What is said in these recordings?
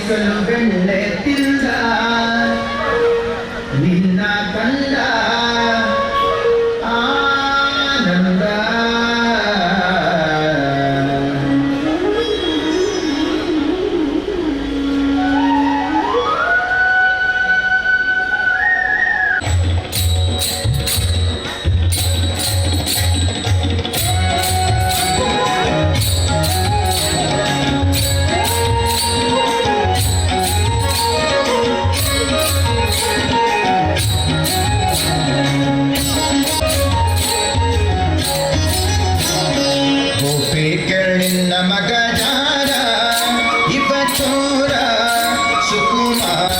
ಬೆಳ್ಳೆತ್ತಿಲ್ಲ ನಿನ್ನ ಕಂಡ ಆನಂದ ನಿನ್ನ ಮಗ ಜಾರ ಇವ ಚೋರ ಸುಕುಮಾರ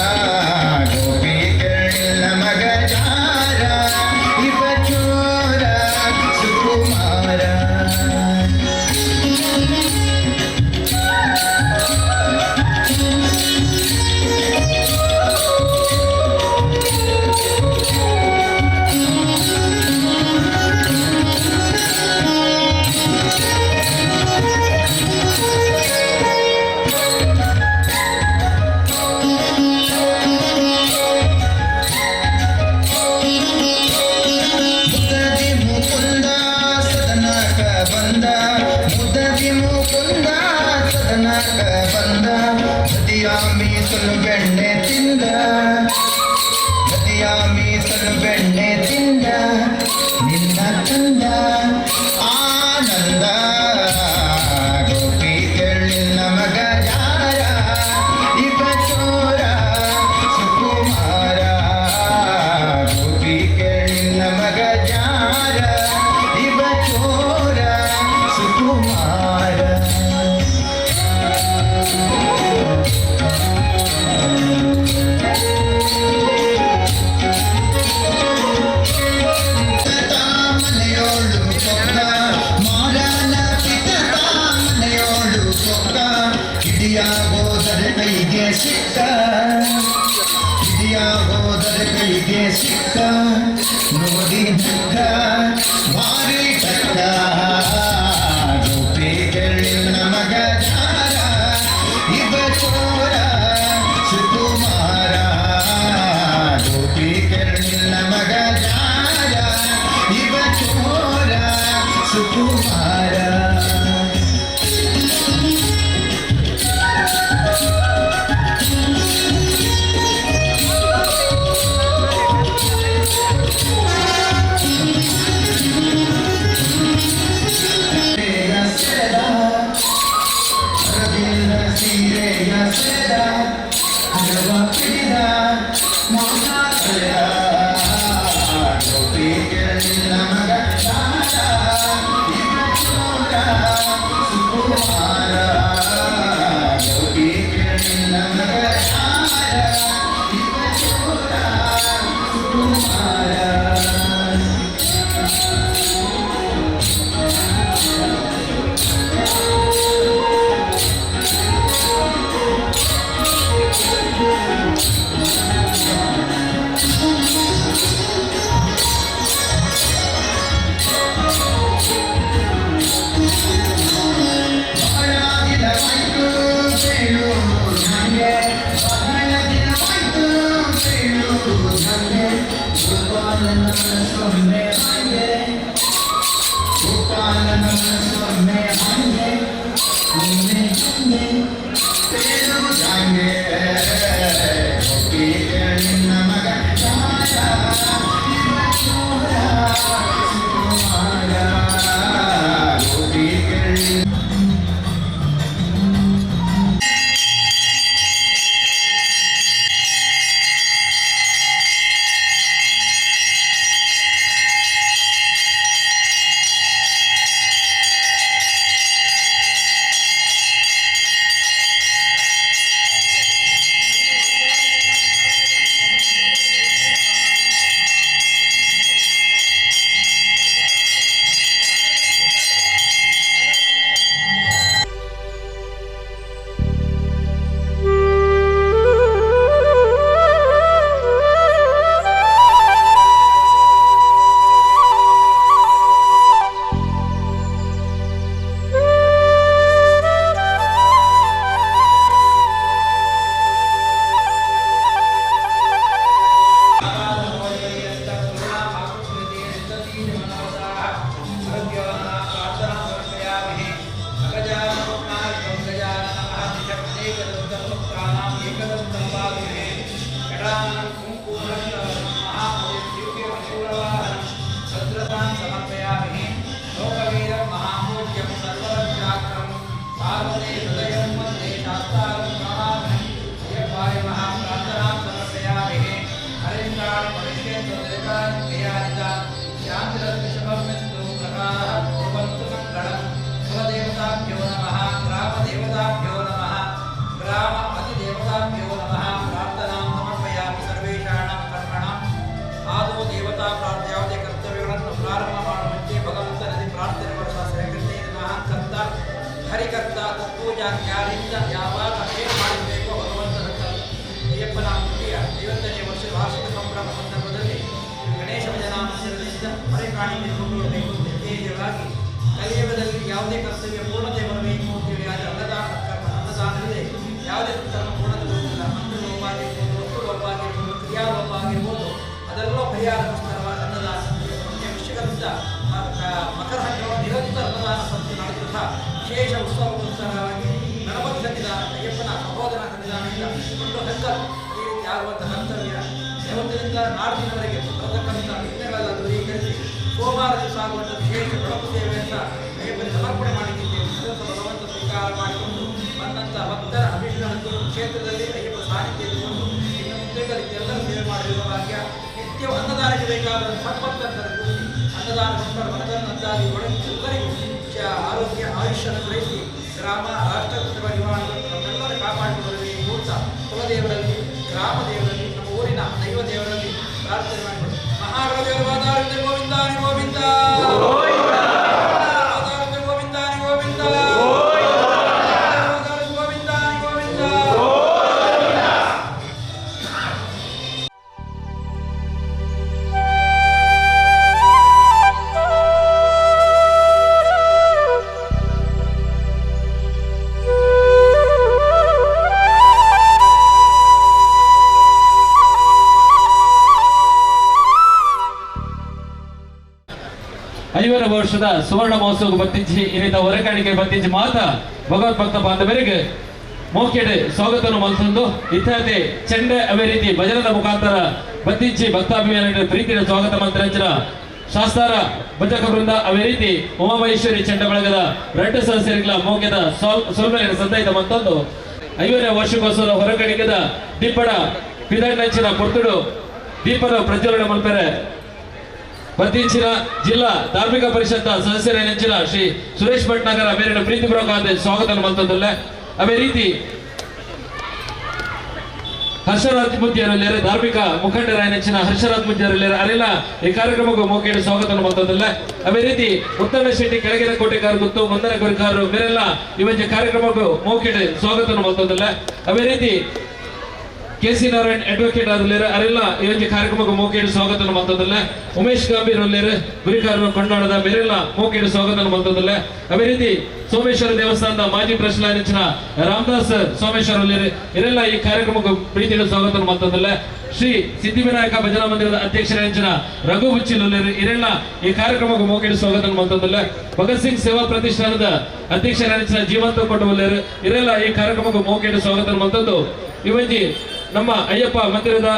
ಗೋಪಿ ನಿನ್ನ ಮಗ ಜಾರ ಇವ ಚೋರ ಸುಕುಮಾರ ಬಂದ ನದಿಯ ಮೀಸಲು ಬೆಣ್ಣೆ ತಿಂದ ನದಿಯ ಮೀಸಲು ಬೆಣ್ಣೆ ತಿಂದ ನಿನ್ನ ತಂದ ಆನಂದ ಗೋಪಿ ನಿನ್ನ ಮಗ ಯಾರ ಇವ ಚೋರ ಸುಕುಮಾರ ಗೋಪಿ ನಿನ್ನ ಮಗ ಯಾರ ಇವ ಚೋರ ಸುಕುಮಾರ ಹೋದರೆ ಕೈಗೆ ಸಿಕ್ಕ ಹೋದರೆ ಕೈಗೆ ಸಿಕ್ಕ ನೋಡಿ ದುಃಖ ಭಾರಿ ಕಕ್ಕ ಗೋಪಿ ನಿನ್ನ ಮಗ ಜಾರ ಇವ ಚೋರ ಸುಕುಮಾರ ಗೋಪಿ ನಿನ್ನ ಮಗ ಜಾರ ಇವ ಚೋರ ಸುಕುಮಾರ ಗೋಪಿ ನಿನ್ನ ಮಗ ಜಾರ ಇವ ಚೋರ ಸುಕುಮಾರ ಗೋಪಿ ನಿನ್ನ ಮಗ ಜಾರ ಇವ ಚೋರ ಸುಕುಮಾರ शान्तिरतिशुभमेस्तु प्रकारः कुर्वन्तु मङ्गलम् कुलदेवताभ्यो नमः ग्रामदेवताभ्यो नमः ग्राम अतिदेवताभ्यो नमः प्रार्थनां समर्पयामि सर्वेषाणां कर्मणाम् आदौ देवता प्रार्थನೆ ಯಾವುದೇ ಕರ್ತವ್ಯಗಳನ್ನು ಪ್ರಾರಂಭ ಮಾಡುವ ಮುಂಚೆ ಭಗವಂತನಲ್ಲಿ ಪ್ರಾರ್ಥನೆ ಮಾಡುವ ಶ್ರೀಕೃಷ್ಣ ಕರ್ತ ಹರಿಕರ್ತ ಪೂಜಾ ಯಾರಿಂದ ಯಾವಾಗ ಏನು ಮಾಡಬೇಕು ಭಗವಂತನ ಅಯ್ಯಪ್ಪನ ಹುಟ್ಟಿಯ 50ನೇ ವರ್ಷ ವಾರ್ಷಿಕ ಸಂಭ್ರಮ ಸಂದರ್ಭದಲ್ಲಿ ಗಣೇಶ ಭಜನಾ ಮಂದಿರದಿಂದ ಮರೆ ಕಾಣಿಕೆ ಕೊಂಡೊಯ್ಯಬೇಕು ಧ್ಯೇಯವಾಗಿ ಕಲಿಯುಗದಲ್ಲಿ ಯಾವುದೇ ಕರ್ತವ್ಯ ಪೂರ್ಣತೆ ಬರಬೇಕು ಅಂತೇಳಿ ಆದ ಅನ್ನದಾನವಿದೆ. ಯಾವುದೇ ಕರ್ತವ್ಯ ಪೂರ್ಣತೆ ಬರುವುದಿಲ್ಲ. ಮಂತ್ರ ಲೋಪ ಆಗಿರ್ಬೋದು, ವಸ್ತು ಲೋಪ ಆಗಿರ್ಬೋದು, ಕ್ರಿಯಾ ಲೋಪ ಆಗಿರ್ಬೋದು, ಅದೆಲ್ಲ ಪರಿಹಾರಗೋಸ್ಕರವಾದ ಅನ್ನದಾನ ವೃಶ್ಚಿಕದಿಂದ ಮಕರ ಹಬ್ಬವನ್ನು ನಿರಂತರ ಅನ್ನದಾನ ಸಂಸ್ಥೆ ನಡೆಯುತ್ತಾ ವಿಶೇಷ ಉತ್ಸವಗೋಸ್ಕರವಾಗಿ ಗಣಪತಿ ಸನ್ನಿಧಾನ ಅಯ್ಯಪ್ಪನ ಪ್ರಬೋಧನಾ ಸನ್ನಿಧಾನದಿಂದ ಒಂದು ಹಂಕಲ್ ಈ ರೀತಿ ಆಗುವಂಥ ಕರ್ತವ್ಯ ಯಾವತ್ತಿನಿಂದ ನಾಡಿನವರೆಗೆ ಬರತಕ್ಕಂಥ ವಿಘ್ನಗಳೆಲ್ಲ ದೂರೀಕರಿಸಿ ಸೋಮವಾರ ದಿವಸ ಆಗುವಂಥ ವಿಶೇಷ ಬೆಳಕು ಸೇವೆಯಿಂದ ಅಯ್ಯಪ್ಪನಿಗೆ ಸಮರ್ಪಣೆ ಮಾಡಿದ್ದೇವೆ. ಅದನ್ನು ಭಗವಂತ ಸ್ವೀಕಾರ ಮಾಡಿಕೊಂಡು ಬಂದಂಥ ಭಕ್ತರ ಅಭಿಷೇಕ ಕ್ಷೇತ್ರದಲ್ಲಿ ಅಯ್ಯಪ್ಪ ಸಾನ್ನಿಧ್ಯ ಇಟ್ಟುಕೊಂಡು ಇನ್ನು ಮುಂದೆ ಎಲ್ಲರೂ ಸೇವೆ ಮಾಡಿರುವ ಭಾಗ್ಯ ನಿತ್ಯ ಅನ್ನದಾನಕ್ಕೆ ಬೇಕಾದ ಸಂಪತ್ತನ್ನು ಕೂಡಿಸಿ ಅನ್ನದಾನಗೊಂಡ ಮನದನ್ನಾಗಿ ಒಳಗಿಸಿ ಎಲ್ಲರಿಗೂ ಆರೋಗ್ಯ ಆಯುಷ್ಯವನ್ನು ಗ್ರಹಿಸಿ ಗ್ರಾಮ ರಾಷ್ಟ್ರ ನಿರ್ವಹಣೆಗಳು ನಮ್ಮೆಲ್ಲರೂ ಕಾಪಾಡಿಕೊಳ್ಳಬೇಕು ಅಂತ ಕುಲದೇವರಲ್ಲಿ ಗ್ರಾಮದೇವರಲ್ಲಿ ನಮ್ಮ ಊರಿನ ದೈವ ದೇವರಲ್ಲಿ ಪ್ರಾರ್ಥನೆ ಮಾಡಿಕೊಂಡು ಮಹಾರಾಜರು ವಾದಾಳಿತ ಗೋವಿಂದಾನಿ ಗೋವಿಂದ ವಾದಾಳಿತ ಗೋವಿಂದಾನಿ ಗೋವಿಂದ ವಾದಾಳಿತ ಗೋವಿಂದಾನಿ ಗೋವಿಂದ. ಐವರ ವರ್ಷದ ಸುವರ್ಣ ಮಹೋತ್ಸವ ಬತ್ತಿಂಚಿ ಇರಿದ ಹೊರಕಾಣಿಕೆ ಬತ್ತಿಂಚಿ ಮಾತ ಭಗವದ್ಭಕ್ತ ಬಾಂಧವರಿಗೆ ಮೋಕೆಡೆ ಸ್ವಾಗತವನ್ನು ಮಲ್ತಂದು ಇತ್ಯಾದಿ ಚೆಂಡೆ ಅವೇ ರೀತಿ ಭಜನದ ಮುಖಾಂತರ ಬತ್ತಿಂಚಿ ಭಕ್ತಾಭಿಮಾನ ಪ್ರೀತಿಯ ಸ್ವಾಗತ ಮಂತ್ರಂಚನ ಶಾಸ್ತಾರ ಭಜಕ ವೃಂದ ಅವೇ ರೀತಿ ಉಮಾಮಹೇಶ್ವರಿ ಚೆಂಡ ಬಳಗದ ರೆಡ್ಡು ಸದಸ್ಯರಿಗಳ ಮೋಕೆದ ಸೋಲ್ಮೆಯ ಸಂದೈತ ಮಂತಂದು ಐವನೇ ವರ್ಷಕ್ಕೋಸ್ಕರ ಹೊರಕಾಣಿಕೆದ ದೀಪಡ ಪಿದಣ್ಣಂಚಿನ ಪುರ್ತುಡು ದೀಪದ ಪ್ರಜ್ವಲನೆ ಮಲ್ಪೆರೆ ಬತ್ತಿಂಚಿನ ಜಿಲ್ಲಾ ಧಾರ್ಮಿಕ ಪರಿಷತ್ ಸದಸ್ಯರ ನೆಂಚಿನ ಶ್ರೀ ಸುರೇಶ್ ಭಟ್ನಗರ ಮೇಲಿನ ಪ್ರೀತಿಪೂರ್ವಕವಾದ ಸ್ವಾಗತ ಮಂತಂದಲ್ಲ ಅವೇ ರೀತಿ ಹರ್ಷರಾಜ್ ಮುದ್ದಿಯರಲ್ಲಿಯರೆ ಧಾರ್ಮಿಕ ಮುಖಂಡರ ನೆಂಚಿನ ಹರ್ಷರಾಜ್ ಮುದ್ದಿಯರಲ್ಲಿಯರೆ ಅಲ್ಲೆಲ್ಲ ಈ ಕಾರ್ಯಕ್ರಮಕ್ಕೂ ಮೋಕೆಡೆ ಸ್ವಾಗತ ಮಂತಂದಲ್ಲ ಅವೇ ರೀತಿ ಉತ್ತಮ ಶೆಟ್ಟಿ ಕೆಳಗಿನ ಕೋಟೆಕಾರ ಗೊತ್ತು ಮುಂದನ ಕೊರಿಕಾರರು ಮೇರೆಲ್ಲ ಇವತ್ತು ಕಾರ್ಯಕ್ರಮಕ್ಕೂ ಮೋಕೆಡೆ ಸ್ವಾಗತ ಮಂತಂದಲ್ಲ ಅವೇ ರೀತಿ ಕೆಸಿ ನಾರಾಯಣ್ ಅಡ್ವೊಕೇಟ್ ಆದಲ್ಲಿರ ಅರೆಲ್ಲ ಈ ಒಂದು ಕಾರ್ಯಕ್ರಮಕ್ಕೆ ಮೋಕೆಡು ಸ್ವಾಗತ ಮಂತದಲ್ಲ ಉಮೇಶ್ ಗಂಭೀರ್ ಅಲ್ಲಿರ ಗುರಿಕಾರರು ಕೊಂಡಾಡದ ಬೇರೆಲ್ಲ ಮೋಕೆಡು ಸ್ವಾಗತ ಮಂತದಲ್ಲ ಅದೇ ರೀತಿ ಸೋಮೇಶ್ವರ ದೇವಸ್ಥಾನದ ಮಾಜಿ ಪ್ರೆಸಿಡೆಂಟ್ ರಾಮದಾಸ್ ಸೋಮೇಶ್ವರ ಅಲ್ಲಿರ ಇವರೆಲ್ಲ ಈ ಕಾರ್ಯಕ್ರಮಕ್ಕೆ ಪ್ರೀತಿಯ ಸ್ವಾಗತ ಮಂತದಲ್ಲ ಶ್ರೀ ಸಿದ್ಧಿವಿನಾಯಕ ಭಜನಾ ಮಂದಿರದ ಅಧ್ಯಕ್ಷರ ರಘು ಬುಚ್ಚಿಲಲ್ಲಿರು ಇವರೆಲ್ಲ ಈ ಕಾರ್ಯಕ್ರಮಕ್ಕೆ ಮೋಕೆಡು ಸ್ವಾಗತ ಮಂತದಲ್ಲ ಭಗತ್ ಸಿಂಗ್ ಸೇವಾ ಪ್ರತಿಷ್ಠಾನದ ಅಧ್ಯಕ್ಷರ ಜೀವಂತ ಕೊಟ್ಟವಲ್ಲಿರು ಇವರೆಲ್ಲ ಈ ಕಾರ್ಯಕ್ರಮಕ್ಕೆ ಮೋಕೆಡು ಸ್ವಾಗತ ಮಂತದ್ದು ಇವಜ್ಜಿ ನಮ್ಮ ಅಯ್ಯಪ್ಪ ಮಂದಿರದ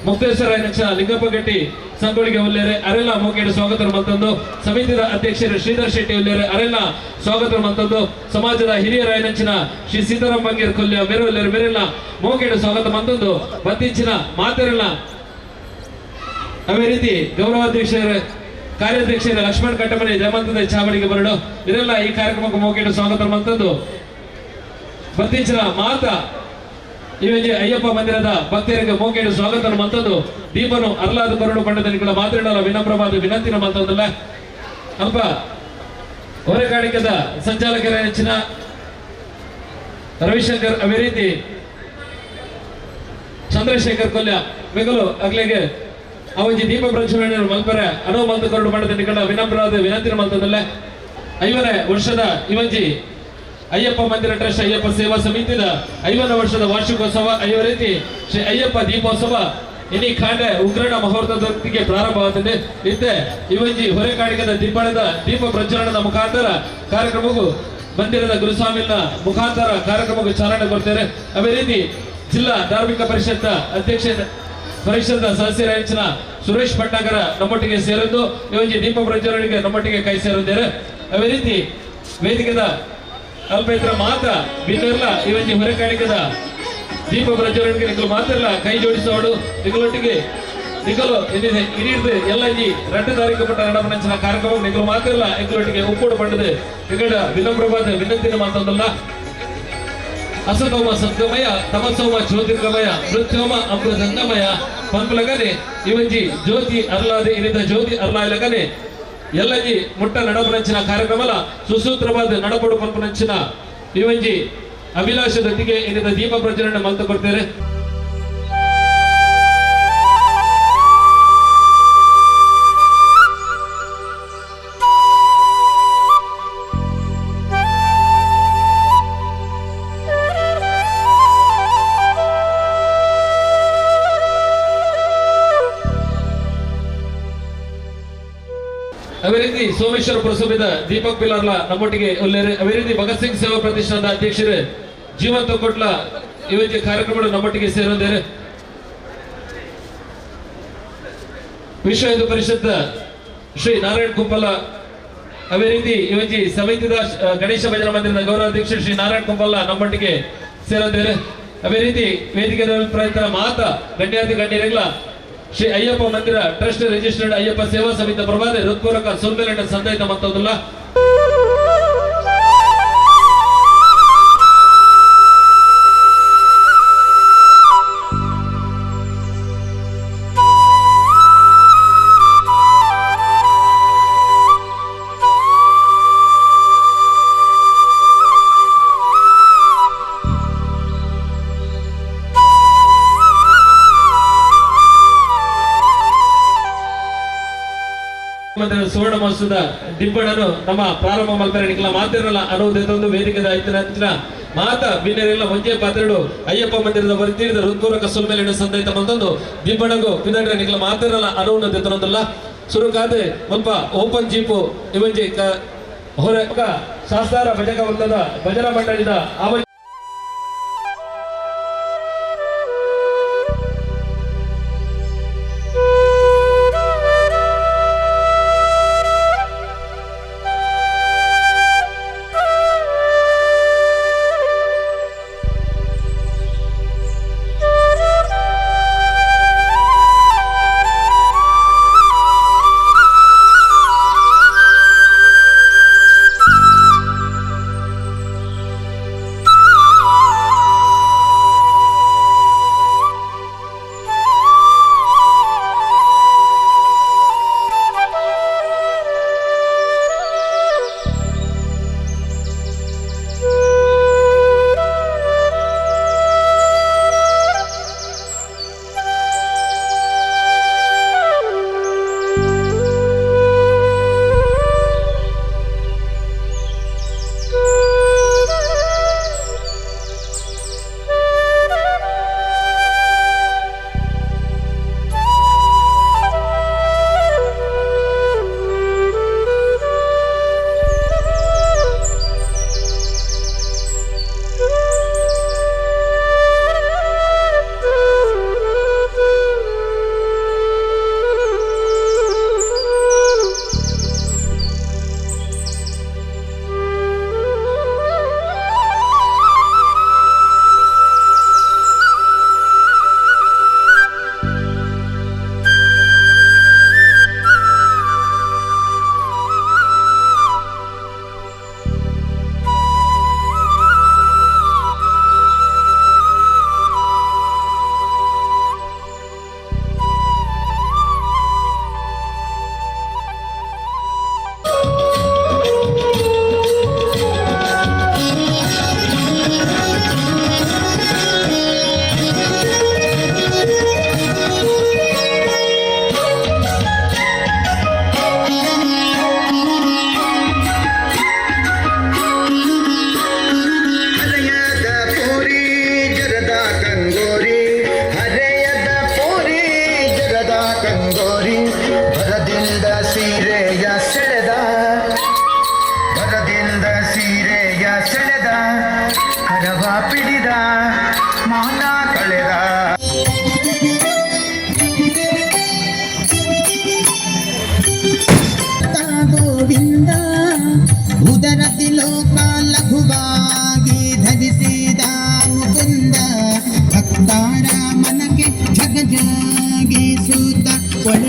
ಮುಕ್ತೇಶ್ವರ ಲಿಂಗಪ್ಪಗಟ್ಟಿ ಸಂಗೊಳ್ಳಿಗೆ ಒಲ್ಲೇರೆ ಅರೆಲ್ಲ ಮೋಕೆಡು ಸ್ವಾಗತ ಮಂತಂದು ಸಮಿತಿಯ ಅಧ್ಯಕ್ಷರು ಶ್ರೀಧರ್ ಶೆಟ್ಟಿ ಒಲ್ಲೇರೆ ಅರೆಲ್ಲ ಸ್ವಾಗತ ಮಂತಂದು ಸಮಾಜದ ಹಿರಿಯರ ನೆಂಚಿನ ಶ್ರೀ ಸೀತಾರಾಮ್ ಬಂಗೇರ್ ಕೊಲ್ಯ ಮೇರೆಲ್ಲ ಮೇರೆಲ್ಲ ಮೋಕೆಡು ಸ್ವಾಗತ ಮಂತಂದು ಬತ್ತಿಂಚಿನ ಮಾತೆರೆಲ್ಲ ಅದೇ ರೀತಿ ಗೌರವಾಧ್ಯಕ್ಷರ ಕಾರ್ಯಾಧ್ಯಕ್ಷರ ಲಕ್ಷ್ಮಣ್ ಕಟ್ಟಮನೆ ಜಯಮಂತದ ಚಾವಡಿಗೆ ಬರಡು ಇದೆಲ್ಲ ಈ ಕಾರ್ಯಕ್ರಮಕ್ಕೆ ಮೋಕೆಡು ಸ್ವಾಗತ ಮಂತಂದು ಬತ್ತಿಂಚಿನ ಮಾತಾ ಇವರಿಗೆ ಅಯ್ಯಪ್ಪ ಮಂದಿರದ ಭಕ್ತರಿಗೆ ಮೋಕೆಡು ಸ್ವಾಗತ ಮಂತದ್ದು ದೀಪನು ಅರ್ಲಾದ ಕರುಣು ಪಂಡಿತನಿಗಳ ಮಾತನಾಡಲ ವಿನಮ್ರವಾದ ವಿನಂತಿನ ಮಂತದಲ್ಲ ಅಲ್ಪ ಹೊರಕಾಣಿಕದ ಸಂಚಾಲಕರ ನೆಚ್ಚಿನ ರವಿಶಂಕರ್ ಅದೇ ರೀತಿ ಚಂದ್ರಶೇಖರ್ ಕೊಲ್ಯ ಮಿಗಲು ಅಗ್ಲೆಗೆ ಅವಜಿ ದೀಪ ಪ್ರಜ್ವಲನೆ ಮಲ್ಪರೆ ಅನುವು ಮಂತು ಕರುಣು ಪಂಡಿತನಿಗಳ ವಿನಮ್ರವಾದ ವಿನಂತಿನ ಮಂತದಲ್ಲ 5ನೇ ವರ್ಷದ ಇವಜಿ ಅಯ್ಯಪ್ಪ ಮಂದಿರ ಟ್ರಸ್ಟ್ ಅಯ್ಯಪ್ಪ ಸೇವಾ ಸಮಿತಿದ 5ನೇ ವರ್ಷದ ವಾರ್ಷಿಕೋತ್ಸವ ಅದೇ ರೀತಿ ಶ್ರೀ ಅಯ್ಯಪ್ಪ ದೀಪೋತ್ಸವ ಇನಿ ಖಾಂಡೆ ಉಗ್ರಣ ಮುಹೂರ್ತದೊಂದಿಗೆ ಪ್ರಾರಂಭವಾಗುತ್ತದೆ. ಇತ್ತೆ ಇವಜ್ಜಿ ಹೊರೆಕಾಣಿಕದ ದೀಪಳದ ದೀಪ ಪ್ರಜ್ವಲನದ ಮುಖಾಂತರ ಕಾರ್ಯಕ್ರಮಕ್ಕೂ ಮಂದಿರದ ಗುರುಸ್ವಾಮಿನ ಮುಖಾಂತರ ಕಾರ್ಯಕ್ರಮಕ್ಕೂ ಚಾಲನೆ ಕೊಡ್ತಾರೆ. ಅದೇ ರೀತಿ ಜಿಲ್ಲಾ ಧಾರ್ಮಿಕ ಪರಿಷತ್ ಅಧ್ಯಕ್ಷ ಪರಿಷತ್ ಸದಸ್ಯರ ಹೆಚ್ಚಿನ ಸುರೇಶ್ ಭಟ್ನಗರ ನಮ್ಮೊಟ್ಟಿಗೆ ಸೇರಿದ್ದು ಇವಜ್ಜಿ ದೀಪ ಪ್ರಜ್ವಲನೆಗೆ ನಮ್ಮೊಟ್ಟಿಗೆ ಕೈ ಸೇರಿದ್ದಾರೆ. ಅದೇ ರೀತಿ ವೇದಿಕೆದ ಅಲ್ಪೇತ್ರ ಮಾತ್ರ ಬಿನ್ನರ್ಲ ಇವಜ್ಜಿ ಹೊರೆಕಾಣಿಕದ ದೀಪ ಪ್ರಜ್ವಲನೆಗೆ ನಿಗಳು ಮಾತ್ರ ಕೈ ಜೋಡಿಸೋಡು ನಿಗಳೊಟ್ಟಿಗೆ ನಿಗಲು ಎಂದಿದೆ ಇರಿದು ಎಲ್ಲ ಈ 2 ತಾರೀಕು ಪಟ್ಟ ನಡಪನಂಚಿನ ಕಾರ್ಯಕ್ರಮ ನಿಗಲು ಮಾತಿಲ್ಲ ಎಂಗಳೊಟ್ಟಿಗೆ ಒಪ್ಪೋಡು ಪಂಡದು ಇಗಡ ವಿನಮ್ರವಾದ ವಿನಂತಿನ ಮಾತೊಂದಲ್ಲ. ಅಸತೋಮ ಸದ್ಗಮಯ ತಮಸೋಮ ಜ್ಯೋತಿರ್ಗಮಯ ಮೃತ್ಯೋಮ ಅಮೃತಂಗಮಯ ಪಂಪಲಗನೆ ಇವಂಜಿ ಜ್ಯೋತಿ ಅರ್ಲಾದೆ ಇರಿದ ಜ್ಯೋತಿ ಅರ್ಲಾಯಲಗನೆ ಎಲ್ಲಜಿ ಮುಟ್ಟ ನಡಪನಂಚಿನ ಕಾರ್ಯಕ್ರಮಲ ಸುಸೂತ್ರವಾದ ನಡಪಡು ಪಂಪನಂಚಿನ ಇವಂಜಿ ಅಭಿಲಾಷದೊಟ್ಟಿಗೆ ಇರಿದ ದೀಪ ಪ್ರಜ್ವಲನೆ ಮಲ್ತ ಕೊಡ್ತೇವೆ. ಅದೇ ರೀತಿ ಸೋಮೇಶ್ವರ ಪುರಸಭೆದ ದೀಪಕ್ ಪಿಲಾರ್ಲ ನಮ್ಮೊಟ್ಟಿಗೆ ಒಳ್ಳೆಯ ಅದೇ ರೀತಿ ಭಗತ್ ಸಿಂಗ್ ಸೇವಾ ಪ್ರತಿಷ್ಠಾನದ ಅಧ್ಯಕ್ಷರು ಜೀವಂತ ಕೊಟ್ಲ ಇವತ್ತಿನ ಕಾರ್ಯಕ್ರಮ ನಮ್ಮೊಟ್ಟಿಗೆ ಸೇರಿದ್ದಾರೆ. ವಿಶ್ವ ಹಿಂದೂ ಪರಿಷತ್ ಶ್ರೀ ನಾರಾಯಣ್ ಕುಂಪಲ ಅದೇ ರೀತಿ ಇವತ್ತಿ ಸಮಿತಿದ ಗಣೇಶ ಭಜನಾ ಮಂದಿರದ ಗೌರವಾಧ್ಯಕ್ಷ ಶ್ರೀ ನಾರಾಯಣ್ ಕುಂಪಲ ನಮ್ಮೊಟ್ಟಿಗೆ ಸೇರಿದ್ದಾರೆ. ಅದೇ ರೀತಿ ವೇದಿಕೆ ಪ್ರಯತ್ನ ಮಾತ ಗಣ್ಯಾತಿ ಗಣ್ಯರಿಲ್ಲ ಶ್ರೀ ಅಯ್ಯಪ್ಪ ಮಂದಿರ ಟ್ರಸ್ಟ್ ರಿಜಿಸ್ಟರ್ಡ್ ಅಯ್ಯಪ್ಪ ಸೇವಾ ಸಮಿತಿ ಪ್ರಭಾದೆ ಹೃತ್ಪೂರ್ವಕ ಸುಲ್ಮೇಲನ ಸಂದಾಯಿತ ಮತ್ತೊಂದಲ್ಲ. ಸುವರ್ಣ ಮಹೋತ್ಸವದ ಡಿಬ್ಬಣನು ನಮ್ಮ ಪ್ರಾರಂಭ ಮಲ್ಪೆರಣಿಗಳ ಮಾತಿರಲ್ಲ ಅನ್ನುವುದೊಂದು ವೇದಿಕೆದ ಐತಿನ ಮಾತ ಬಿನ್ನರೆಲ್ಲ ಒಂದೇ ಪಾತ್ರೆಗಳು ಅಯ್ಯಪ್ಪ ಮಂದಿರದ ವರ್ತೀರಿದ ಹೃತ್ಪೂರ್ವಕ ಸುಲ್ಮೇಲಿನ ಸಂದೈತ ಬಂದೊಂದು ದಿಬ್ಬಣಗೂ ಪಿದಣಿಗಳ ಮಾತಿರಲ್ಲ ಅನ್ನುವುದೊಂದಲ್ಲ. ಸುರುಕಾದೆ ಮುಲ್ಪ ಓಪನ್ ಜೀಪು ಇವಜ್ಜಿ ಹೊರ ಶಾಸ್ತ್ರ ಭಜಕ ವೃಂದದ ಭಜನಾ ಮಂಡಳಿದ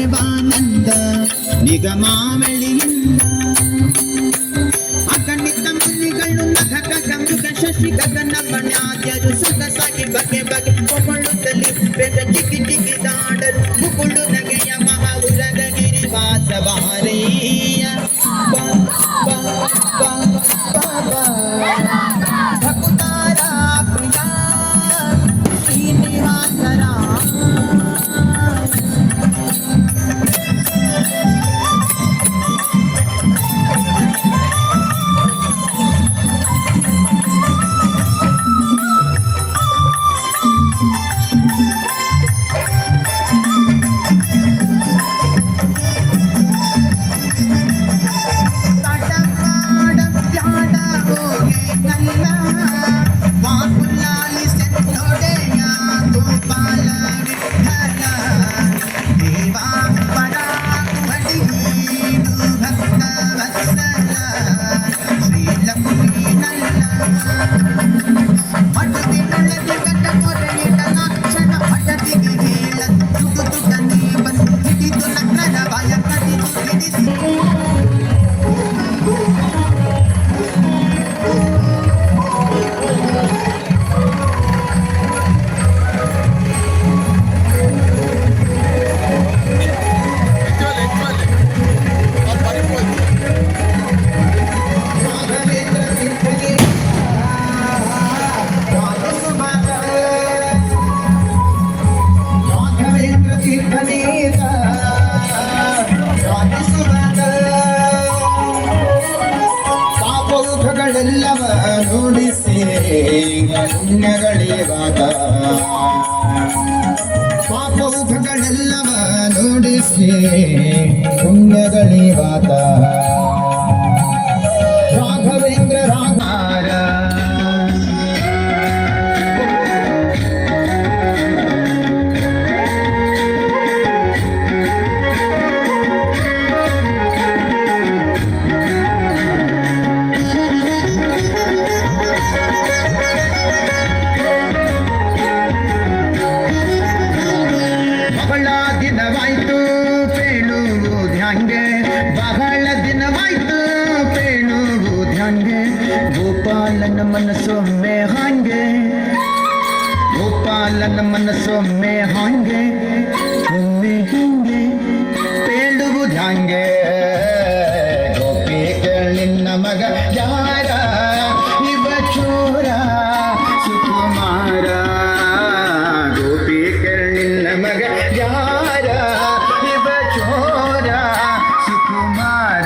ದೇವಾನಂದ ನಿಗಮಾವಳಿಯಿಂದ ಅಗಣಿತ ಮುನಿಗಳು ನಖ ಮೃಗ ಶಶಿ ಗಗನ ಬಣ್ಯಾದ್ಯರು ಸೊಗಸಾಗಿ ಬಗೆ ಬಗೆ ಕೊಳ್ಳುತ್ತಲಿ ಬೆದ ಚಿಕ್ಕಿ ಚಿಕ್ಕಿ ದಾಡರು ಮುಗುಳು ನಗೆಯ ಮಹಾ ಉರಗಗಿರಿ ವಾಸವಾರಯ್ಯ ಭಕುತಾರ ಪ್ರಿಯ ಶ್ರೀನಿವಾಸರ ಪಾಪೌಘಗಳೆಲ್ಲವ ನುಡಿಸಿ ಪುಣ್ಯಗಳಿವಾದ ಪಾಪೌಘಗಳೆಲ್ಲವ ನುಡಿಸಿ ಪುಣ್ಯಗಳಿವಾದ ರಾಘವೇಂದ್ರ ರಾಧಾರ ಗೋಪಾಲನ ಮನಸ್ಸೊಮ್ಮೆ ಹಾಂಗೆ ಗೋಪಾಲನ ಮನಸ್ಸೊಮ್ಮೆ ಹಾಂಗೆ ಒಮ್ಮೆ ಹಿಂಗೆ ಪೇಳುವುದ್ಯಾಂಗೆ ಗೋಪಿಗಳಿನ್ನ ಮಗ ಯಾರ ಇವ ಚೋರ ಸುಕುಮಾರ ಗೋಪಿಗಳಿನ್ನ ಮಗ ಯಾರ ಇವ ಚೋರ ಸುಕುಮಾರ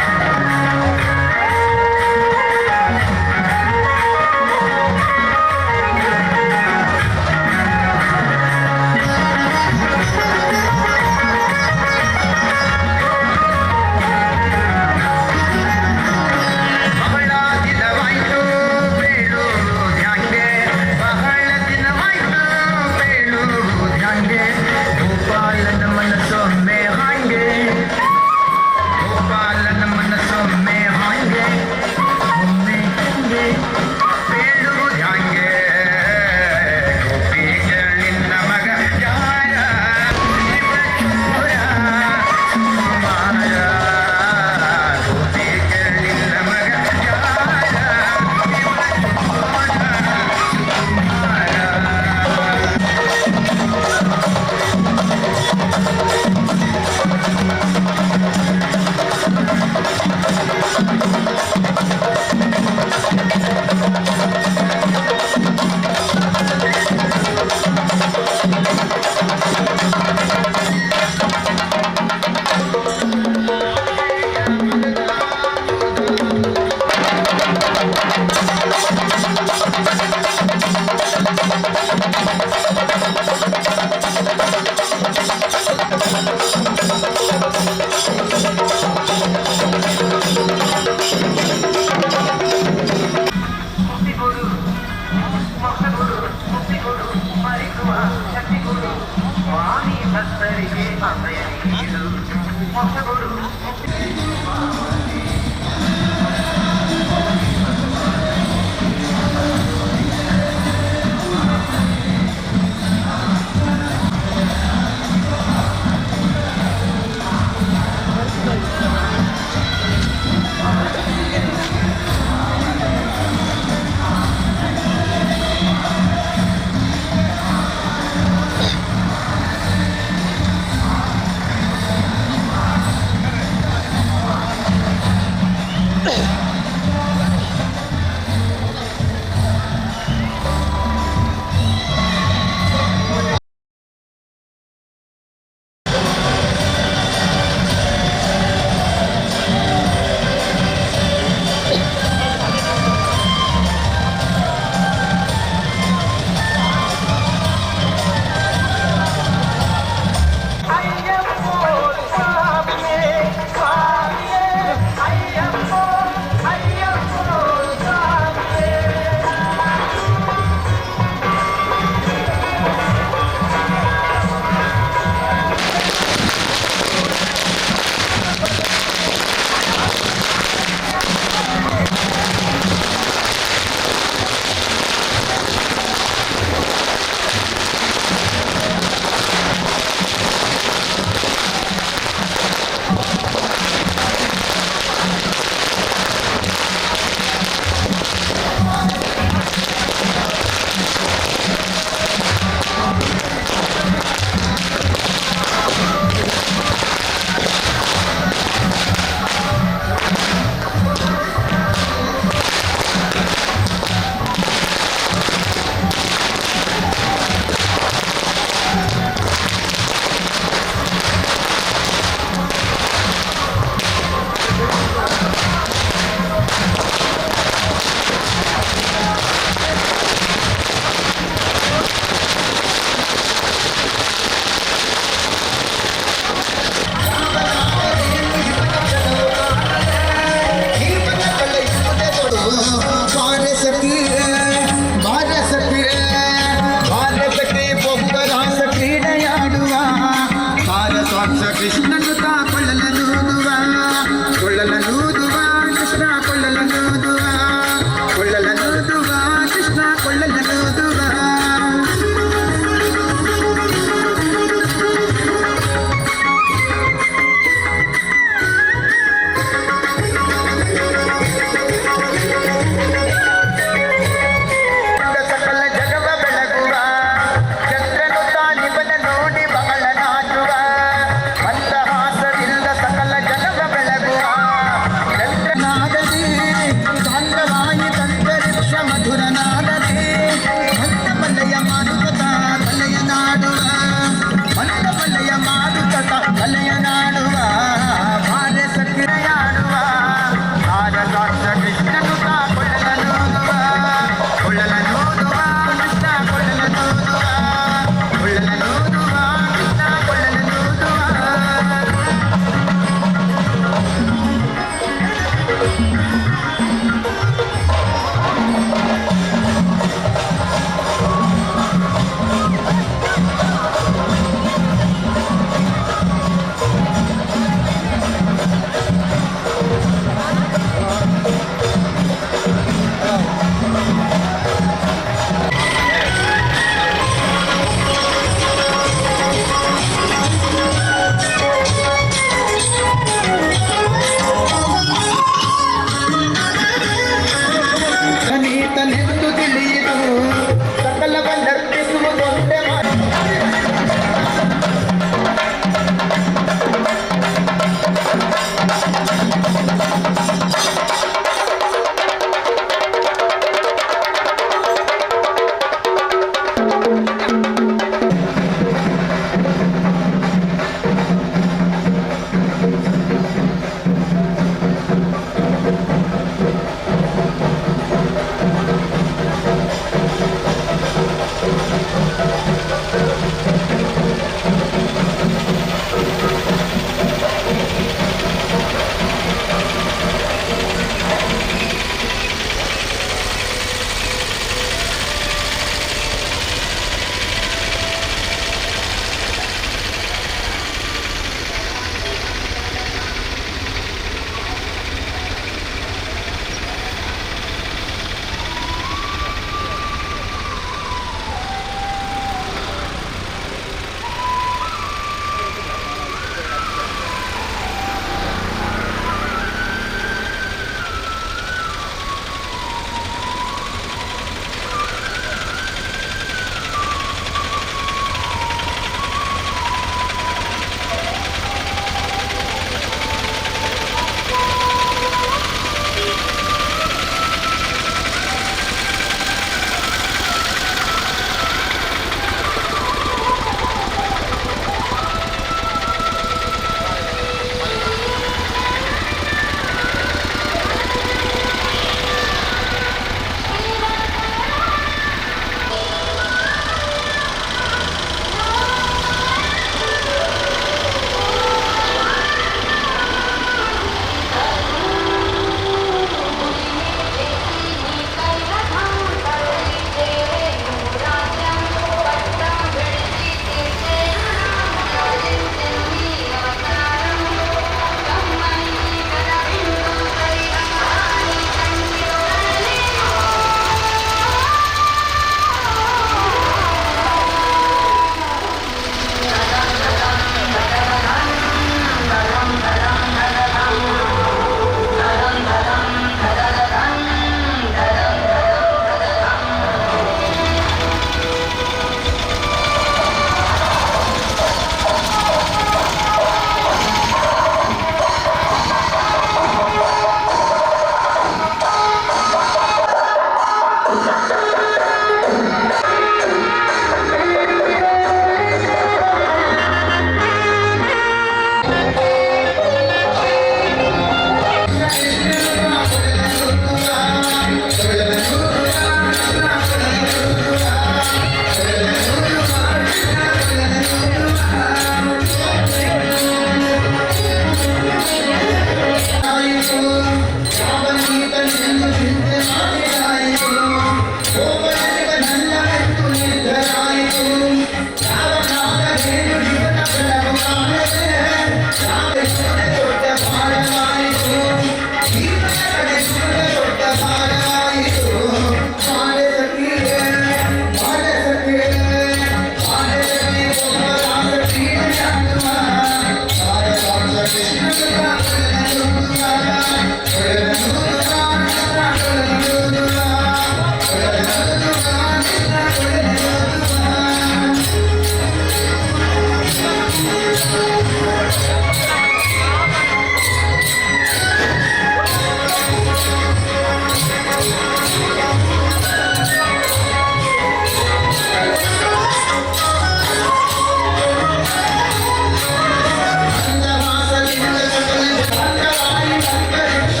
ಅಂದವಾಸದಿಂದ ಸಕಲ ಭಾಗ್ಯವಾಯಿ ಭಕ್ತರಿಕ್ಷ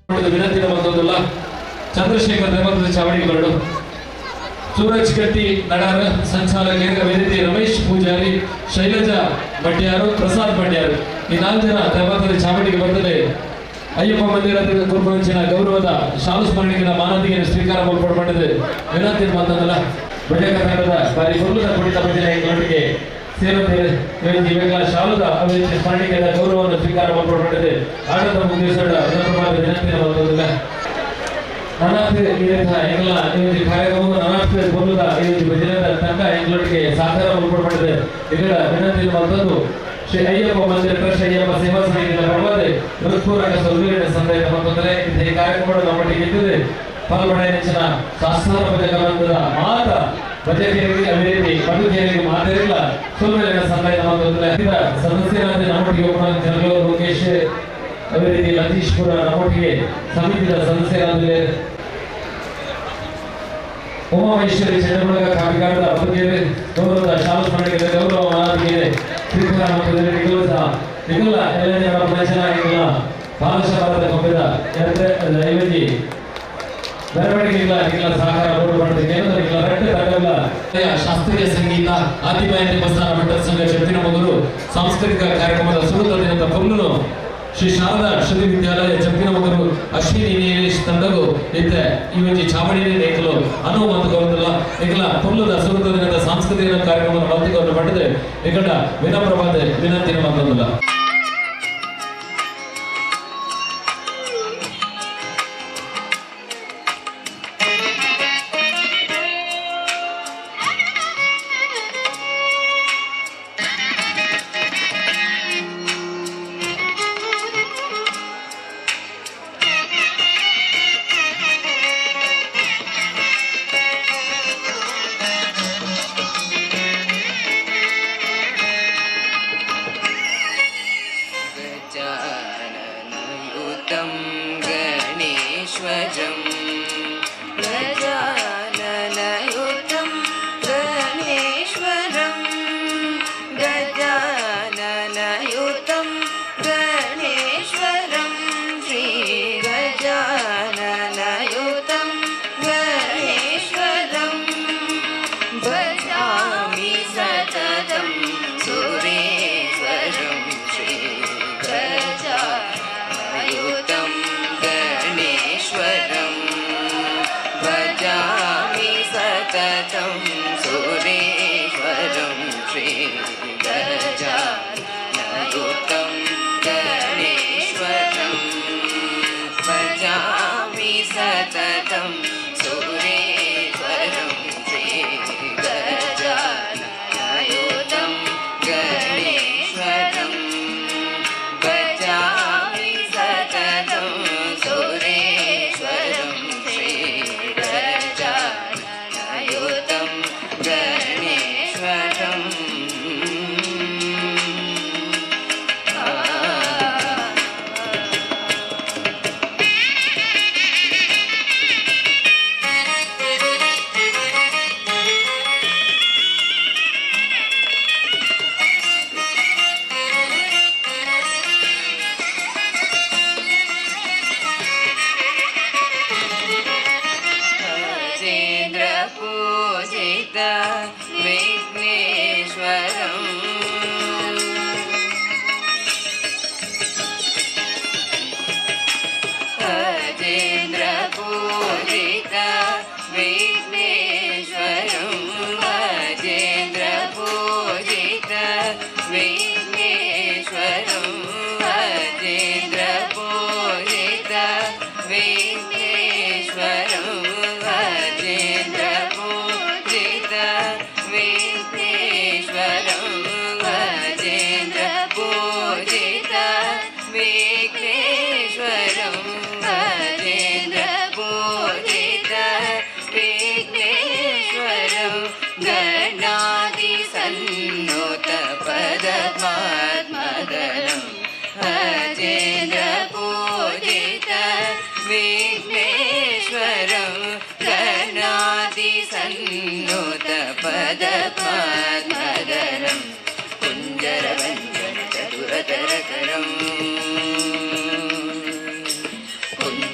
ವಿನಂತಿನ ಮತ್ತೊಂದಲ್ಲ. ಚಂದ್ರಶೇಖರ್ ನೇಮಕದ ಚಾವಡಿ ಬರಡು, ಸೂರಜ್ ಗಟ್ಟಿ ನಡಾರ ಸಂಚಾಲಕ ವೇದಿಕೆ, ರಮೇಶ್ ಪೂಜಾರಿ, ಶೈಲಜಾ ಭಟ್ಯಾರು, ಪ್ರಸಾದ್ ಭಟ್ಯಾರು ಈ 4 ಜನ ನೇಮಕದ ಚಾವಡಿಗೆ ಬರ್ತದೆ. ಅಯ್ಯಪ್ಪ ಮಂದಿರದ ಗುರುಪಂಚಿನ ಗೌರವದ ಶಾಲು ಸ್ಮರಣಿಕೆಯ ಮಾನದಿಯನ್ನು ಸ್ವೀಕಾರ ಮಾಡಿಕೊಂಡಿದೆ. ವಿನಂತಿ ಮತ್ತೊಂದಲ್ಲ. ಬಡ್ಡೆ ಕರ್ನಾಟಕದ ಬಾರಿ ಕೊಲ್ಲದ ಕುಡಿತ ಭಜನೆಗಳಿಗೆ ಸೇರುತ್ತೇವೆ. ಇವಾಗ ಶಾಲದ ಅಭಿವೃದ್ಧಿ ಸ್ಮರಣಿಕೆಯ ಗೌರವವನ್ನು ಸ್ವೀಕಾರ ಮಾಡಿಕೊಂಡಿದೆ. ಆಡಳಿತ ಮುಗಿಸೋಣ ವಿನಂತಿನ ಮತ್ತೊಂದಲ್ಲ. ನನಾಥ್ ಎಲ್ಲ ಕಾರ್ಯಕ್ರಮ ನನಾಥ್ ಕೊಲ್ಲದ ಭಜನೆಯ ತಂಡ ಎಂಗಳೊಟ್ಟಿಗೆ ಸಾಕಾರ ಮಾಡಿಕೊಂಡಿದೆ. ಇದರ ವಿನಂತಿ ಮತ್ತೊಂದು ಶ್ರೀ ಅಯ್ಯಪ್ಪ ಮಂದಿರ ಟ್ರಸ್ಟ್ ಅಯ್ಯಪ್ಪ ಸೇವಾ ಸಮಿತಿಯ ಪರವಾದ ಹೃತ್ಪೂರ್ವಕ ಸೌಲಭ್ಯ ಸಂದೇಶ ಮತ್ತೊಂದರೆ ಈ ಕಾರ್ಯಕ್ರಮ ನಮ್ಮೊಟ್ಟಿಗೆ ಇದ್ದಿದೆ. ಪಾಲ್ಗೊಳ್ಳ ನೆಚ್ಚಿನ ಶಾಸ್ತ್ರ ಭಜಕರಂಗದ ಮಾತ ಭಜಕೇರಿಗೆ ಅಭಿವೃದ್ಧಿ ಬದುಕೇರಿಗೆ ಮಾದರಿಲ್ಲ ಸೋಮೇಲಿನ ಸಂದೇಶ ಮತ್ತೊಂದರೆ ಸದಸ್ಯರಾದ ನಮ್ಮೊಟ್ಟಿಗೆ ಜನಗೌಡ ಲೋಕೇಶ್ ಅಭಿವೃದ್ಧಿ ಲತೀಶ್ಪುರ ನಮ್ಮೊಟ್ಟಿಗೆ ಸಮಿತಿಯ ಸದಸ್ಯರಾದರೆ ಉಮಾಮಹೇಶ್ವರಿ ಚಂದ್ರಮುಳಗ ಕಾಪಿಕಾರದ ಬದುಕೇರಿ ಗೌರವದ ಶಾಲು ಸ್ಮರಣಿಕೆ ಗೌರವ ಮಾನದಿಗೆ ಶ್ರೀಕರ ಮತ್ತು ನಿಗುಲ ಎಲ್ಲರ ಪ್ರಚನ ಇಲ್ಲ ಬಾಲಶಾಲದ ಕೊಪ್ಪದ ಐವಜಿ ಮೆರವಣಿಗೆಗಳ ಸಹಕಾರ ಶಾಸ್ತ್ರೀಯ ಸಂಗೀತ ಆದಿವಾಸಿ ಪ್ರಸ್ಥಾನ ಮಂಡಲ ಸಂಘ ಚಪ್ಪಿನಮಗೂರು ಸಾಂಸ್ಕೃತಿಕ ಕಾರ್ಯಕ್ರಮದ ಸುರುತ ದಿನದ ಪೊಂಗಲು ಶ್ರೀ ಶಾರದಾ ಶ್ರುತಿ ವಿದ್ಯಾಲಯ ಚಪ್ಪಿನಮಗೂರು ಅಶ್ವಿನಿ ನೀಲೇಶ್ ತಂಡವು ಇತ್ತೆ ಇವಜಿ ಚಾವಡಿನೇ ನೇಕಲು ಅನುವು ಮತ್ತು ಗೌರವಲ್ಲ ಈಗಲ ಪೊಂಗಲದ ಸುರುತ ದಿನದ ಸಾಂಸ್ಕೃತಿಕ ಕಾರ್ಯಕ್ರಮದ ಮತ್ತಿಕೊಂಡು ಪಡೆದು ಈಗಡ ವಿನಮ್ರವಾದ ವಿನಂತಿನ ಮತ್ತೊಂದಲ್ಲ. पदपद्मधरं कुञ्जरवञ्जन चतुरतरकरम्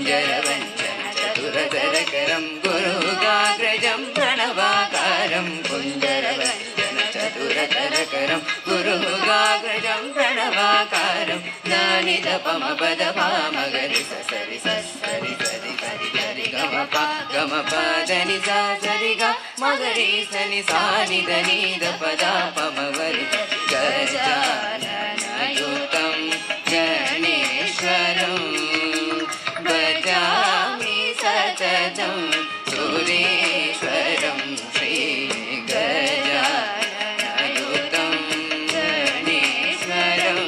कुञ्जरवञ्चन चतुरतरकरं गुरुगाग्रजं प्रणवाकारं कुञ्जरवञ्चन चतुरतरकरं गुरुगाग्रजं प्रणवाकारं दानिद पम पद पामगरि सरि सरि सरि सरि सरि गम पदनि सरि ग मगरि सनि सानि దని ద పద పమవరి గజాననయుతం గణేశ్వరం భజామి సతతం సురేశ్వరం శ్రీ గజాననయుతం గణేశ్వరం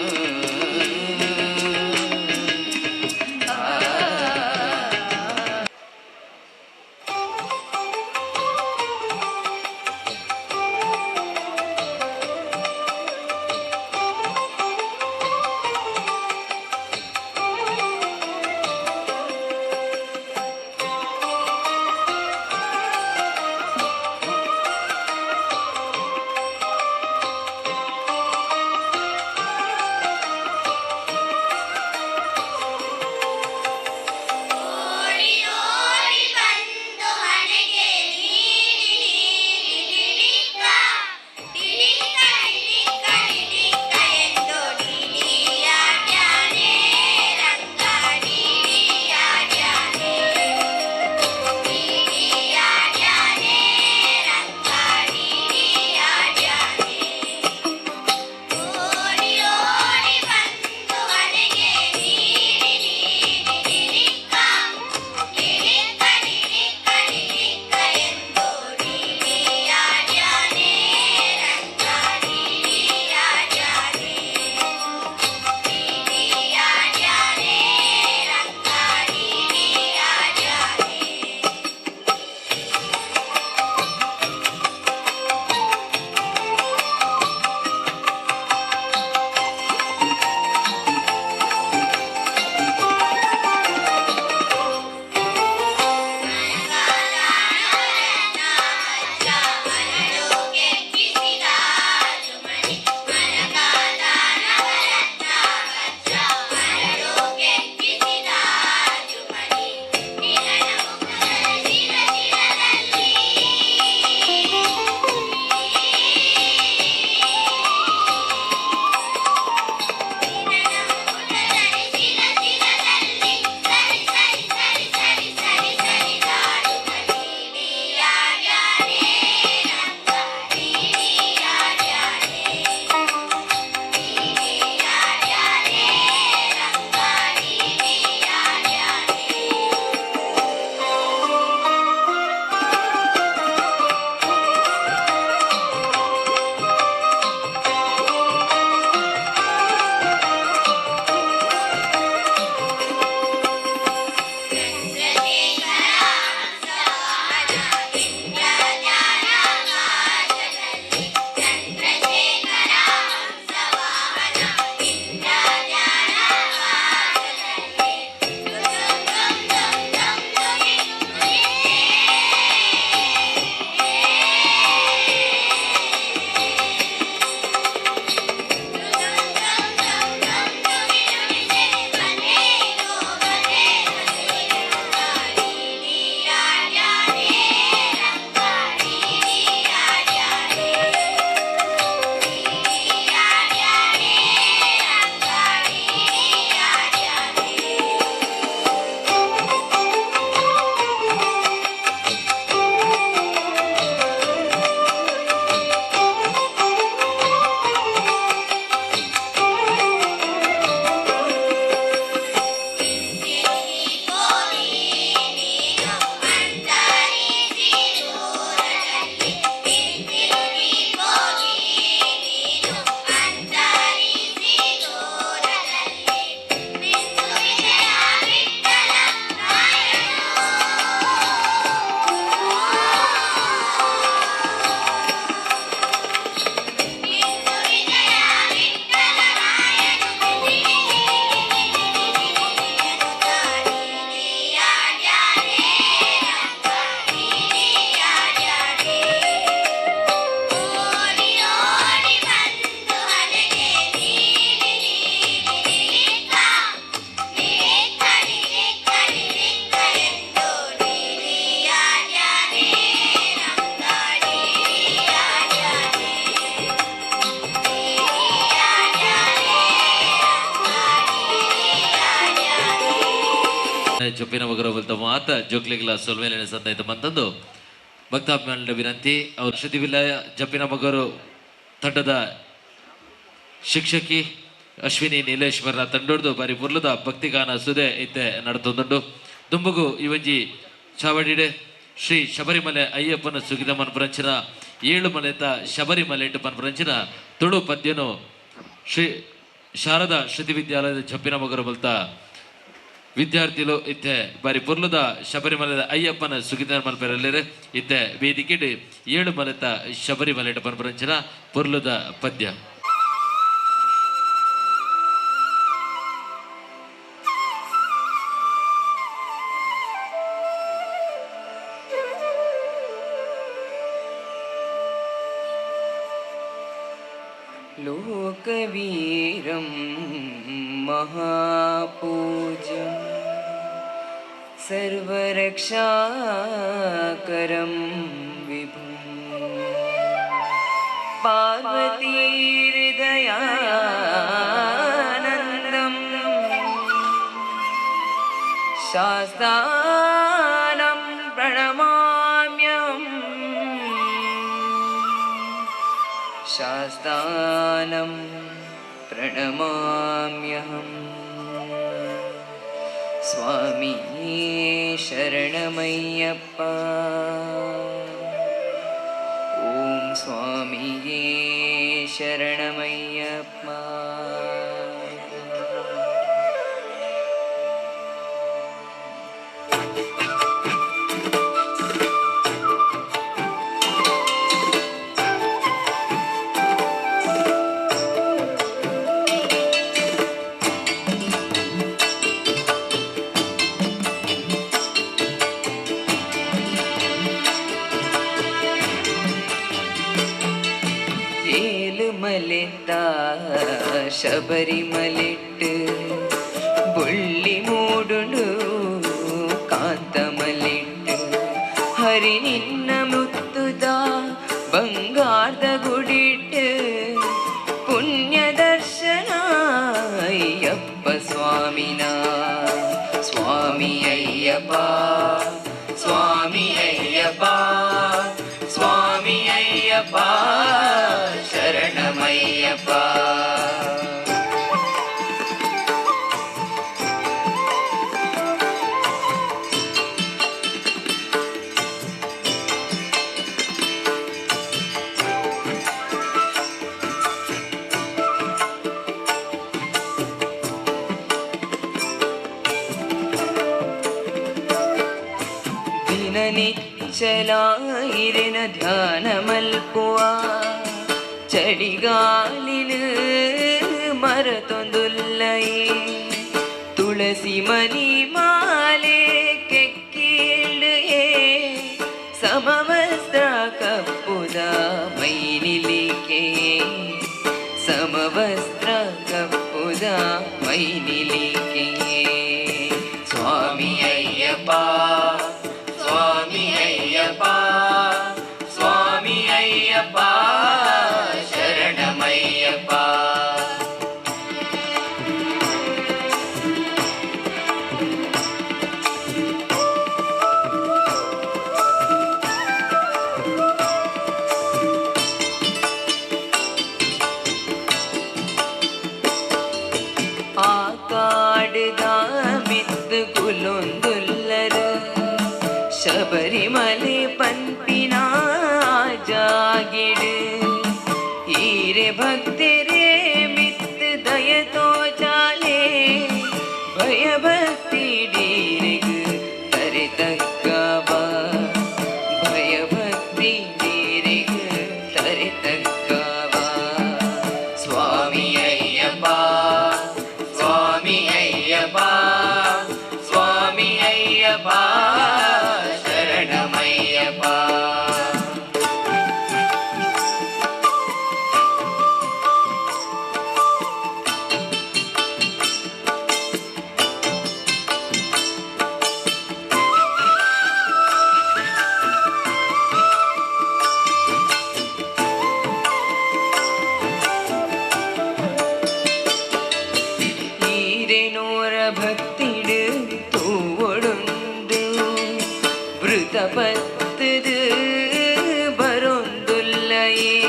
ಚೊಪ್ಪಿನ ಮಗರ ಬಲ್ತ ಮಾತ ಜೋಕ್ಲಿಗಳ ಸೊಲ್ಮೇಲಿನ ಸಂದಾಯಿತ ಬಂತಂದು ಭಕ್ತಾಭಿಮಾನಿಗಳ ವಿನಂತಿ. ಅವರು ಶ್ರುತಿವಿಲ್ಲಯ ಜಪ್ಪಿನ ಮಗರು ತಂಡದ ಶಿಕ್ಷಕಿ ಅಶ್ವಿನಿ ನೀಲೇಶ್ವರ ತಂಡೋಡ್ದು ಬಾರಿ ಪುರ್ಲದ ಭಕ್ತಿಗಾನ ಸುದೆ ಇತ್ತೆ ನಡತೊಂದುಂಡು. ದುಂಬುಗು ಇವೊಂಜಿ ಚಾವಡಿಡೆ ಶ್ರೀ ಶಬರಿಮಲೆ ಅಯ್ಯಪ್ಪನ ಸುಗಿದ ಮನ್ಪುರಂಚಿನ 7 ಮಲೆತ ಶಬರಿಮಲೆ ಇಟ್ಟು ಪನ್ಪುರಂಚಿನ ತುಳು ಪದ್ಯನು ಶ್ರೀ ಶಾರದಾ ಶ್ರುತಿ ವಿದ್ಯಾಲಯದ ಜಪ್ಪಿನ ಮಗರು ಬಲ್ತ ವಿದ್ಯಾರ್ಥಿಗಳು ಇತ್ತೆ ಬಾರಿ ಪುರ್ಲದ ಶಬರಿಮಲೆದ ಅಯ್ಯಪ್ಪನ ಸುಗಿದ ಮಲ್ಪೆರಲ್ಲಿರೆ ಇತ್ತೆ ವೇದಿಕೆಡ್ 7 ಮಲೆತ ಶಬರಿಮಲೆ ಇಟ್ಟು ಪನ್ಪುರಂಚಿನ ಪುರ್ಲದ ಪದ್ಯ. लोकवीरं महापूज्यं सर्वरक्षाकरं विभुं पार्वतीहृदयानन्दं शास्तानं प्रणमाम्यहम् शास्तानं प्रणमाम्यहम्. स्वामी शरणमय्यप्पा ॐ स्वामी शरणमय्यप्पा. ಮಲೆತ ಶಬರಿಮಲೆಟ್ಟು ಬುಳ್ಳಿ ಮೂಡುಂಡು ಕಾಂತಮಲೆಟ್ಟು ಹರಿ ನಿನ್ನ ಮುತ್ತುದ ಬಂಗಾರದ ಗುಡಿಟ್ಟು ಪುಣ್ಯ ದರ್ಶನ ಅಯ್ಯಪ್ಪ ಸ್ವಾಮಿನ. ಸ್ವಾಮಿ ಅಯ್ಯಪ್ಪ ಸ್ವಾಮಿ ಅಯ್ಯಪ್ಪ ಸ್ವಾಮಿ ಅಯ್ಯಪ್ಪ ಶರಣಮಯ್ಯಪ್ಪ. ദിനനിശ്ചലായിരുന്ന ധ്യാനമൽപ്പുവ ചടികാലിന് മരതൊന്തുല്ലയേ തുളസി മണിമാലെ ಕೆಕ್ಕಿಳ್ಳೆಯೇ ಸಮವಸ್ತ್ರ ಕಪ್ಪುದ ಮೈನಿಲಿಕೆ ಸಮವಸ್ತ್ರ ಕಪ್ಪುದ ಮೈನಿಲಿಕೆ. ಸ್ವಾಮಿ ಅಯ್ಯಪ್ಪ ಸ್ವಾಮಿ ಅಯ್ಯಪ್ಪ ಸ್ವಾಮಿ ಅಯ್ಯಪ್ಪ ಶರಣಮಯ್ಯಪ್ಪ. ಆ ಕಾಡುದ ಮಿತ್ತು ಕುಲೊಂದುಲ್ಲರ ಶಬರಿಮಲೆ ಪಂಪಿನ ಜಾಗಿಡು ಈರೆ ಭಕ್ತರೇ ಮಿತ್ ದಯತೋ ಜಾಲೆ ಭಯ ಭಕ್ತಿ ಡೀರೆಗ್ ತರೆ ತಕ್ಕವ ಭಯ ಭಕ್ತಿ ಡೀರೆಗ್ ತರೆ ತಕ್ಕವ. ಸ್ವಾಮಿ ಅಯ್ಯಪ್ಪ ಸ್ವಾಮಿ ಅಯ್ಯಪ್ಪ ಸ್ವಾಮಿ ಅಯ್ಯಪ್ಪ ಶರಣಮಯ್ಯಪ್ಪ. ಈರೆನೋರ ಭಕ್ತಿಡು ತೂವೊಡು பத்துது பரொந்துல்லையே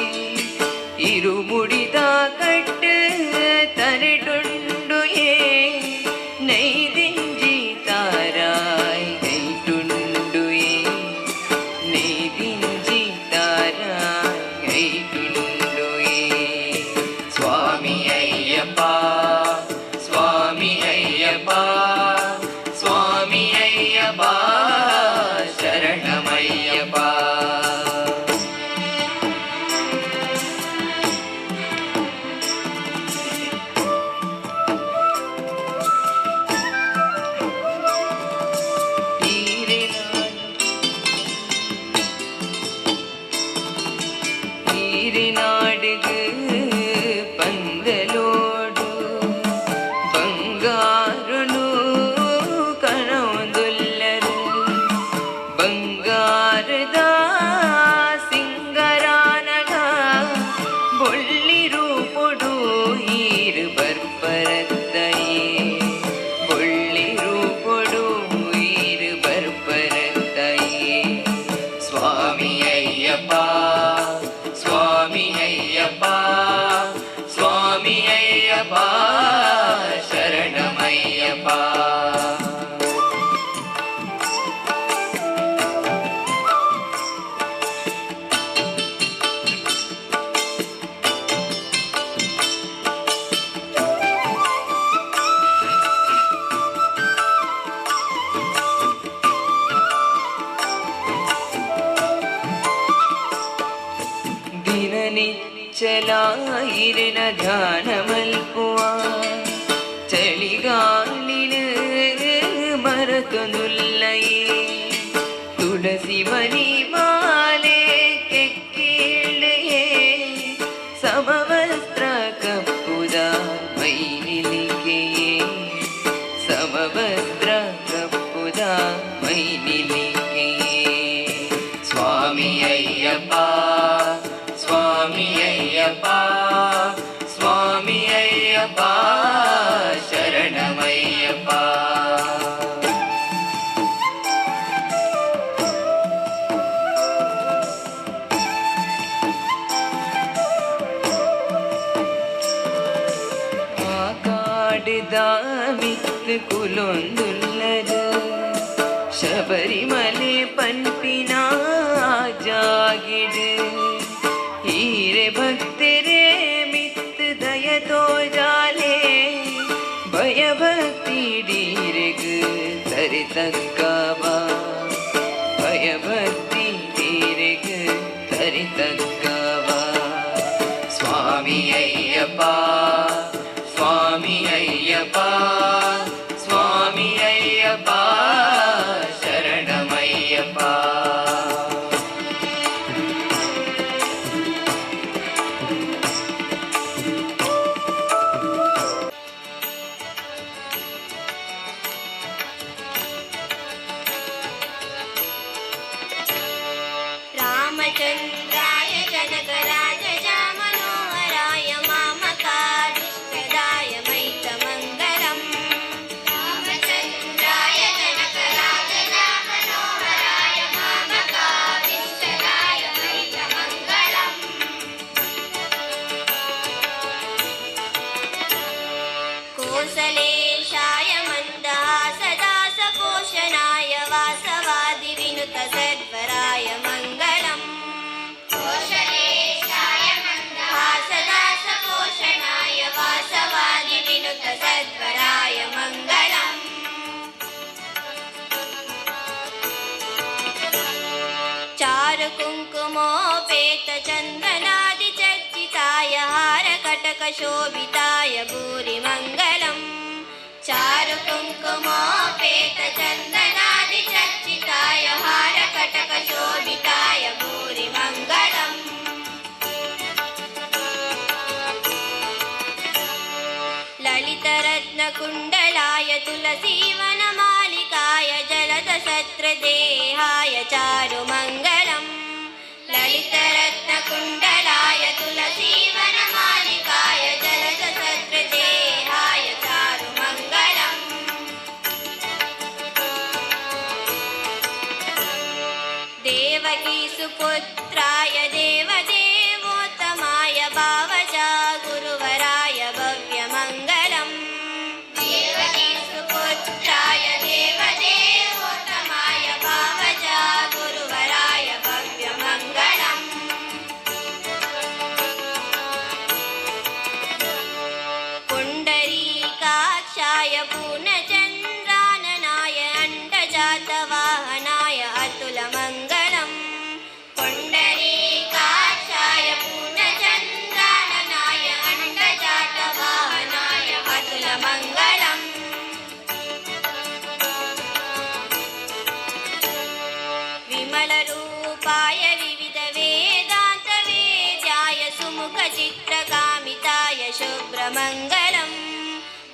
இருமுடிதா கட்டு தனிட்டுண்டு ஏ நெய்திஞ்சி தாராய் கைட்டுண்டு ஏ நெய்திஞ்சி தாராய் கைட்டுண்டு ஏ சுவாமி ஐயப்பா சுவாமி ஐயப்பா சுவாமி ஐயப்பா சரணமையப்பா ஈரிநாடுகு பந்தலோடு ಬಂಗಾರನು ಕಣೊಂದುಲ್ಲರು ಬಂಗಾರದ ಸಿಂಗರಾನಗ ಬೊಳ್ಳಿರು ಪೊಡು ಈರು ಬರ್ಪರದ್ದಯೇ ಬೊಳ್ಳಿರು ಪೊಡು ಈರು ಬರ್ಪರದ್ದಯೇ ಸ್ವಾಮಿ ಅಯ್ಯಪ್ಪ ಸ್ವಾಮಿ ಅಯ್ಯಪ್ಪ ಸ್ವಾಮಿ ಅಯ್ಯಪ್ಪ ಶರಣಮಯ್ಯಪ್ಪ ദിനനിശ്ചലായിരുന്ന ധ്യാനമൽപ്പുവ ചളികാലിന് മറത്തുന്നുല്ലയേ തുളസി മണിമാലെ കെക്കീളയേ സമവസ്ത്ര കപ്പുത മൈനിലിക്കയേ സമവസ്ത്ര കപ്പുത മൈനിലിക്കയേ സ്വാമി അയ്യപ്പ ಸ್ವಾಮಿ ಅಯ್ಯಪ್ಪ ಸ್ವಾಮಿ ಅಯ್ಯಪ್ಪ ಶರಣಮಯ್ಯಪ್ಪ ಕಾಡಿದ ಮಿತ್ತು ಕುಲೊಂದುಲ್ಲದು ಶಬರಿಮಲೆ ಪಂಪಿನ ಜಾಗಿಡು हीरे भक्तरे मित दय तो जाले भय भक्ति डीरग तरि तक्कावा भय भक्ति डीरग तरि तक्कावा स्वामी अय्यप्प स्वामी अय्यप्प स्वामी अय्यप्प शरणमय्यप्प रामचन्द्राय जनकराजय मनोहराय मामकाभीष्टदाय मैतमङ्गलम् रामचन्द्राय जनकराजय मनोहराय मामकाभीष्टदाय मैतमङ्गलम् कोसलेशाय मन्दहासदासपोषणाय वासवादिविनुत सर्वराय मङ्गलम् कोसलेशाय मन्दहासदासपोषणाय वासवादिविनुत सर्वराय मङ्गलम् चारुकुङ्कुमोपेत चन्दनादिचर्चिताय हारकटकशोभिताय भूरिमङ्गलम् चारुकुङ्कुमोपेत चन्दनादिचर्चिताय हारकटकशोभिताय भूरिमङ्गलम् ललितरत्नकुण्डलाय तुलसीवनमालिकाय जलदशत्रदेहाय चारुमङ्गलम् ललितरत्नकुण्डलाय तुलसीवनमालिकाय जलदशत्रदेहाय चारुमङ्गलम् देवकी सुपुत्राय देवदेवोत्तमाय भावजा गुरुवराय भव्यमङ्गलम् देवकी सुपुत्राय देवदेवोत्तमाय भावजा गुरुवराय भव्यमङ्गलम् पुण्डरीकाक्षाय पूर्णचन्द्राननाय अण्डजातवाहनाय अतुलमङ्गलम् पुण्डरीकाक्षाय पूर्णचन्द्राननाय अण्डजातवाहनाय अतुलमङ्गलम् विमलरूपाय विविधवेदान्तवेद्याय सुमुखचित्रकामिताय शुभ्रमङ्गलम्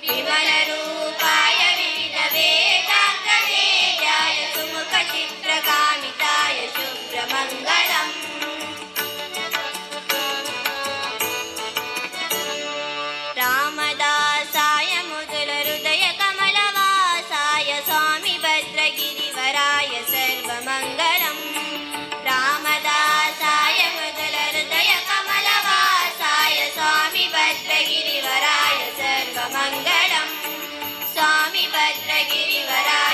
विमलरूपाय विविधवेदान्तवेद्याय सुमुखचित्रकामिताय शुभ्रमङ्गलम् रामदासाय मुदुलहृदयकमलवासाय स्वामी भद्रगिरिवराय सर्वमङ्गलम् रामदासाय मुदुलहृदयकमलवासाय स्वामी भद्रगिरिवराय सर्वमङ्गलम् स्वामी भद्रगिरिवराय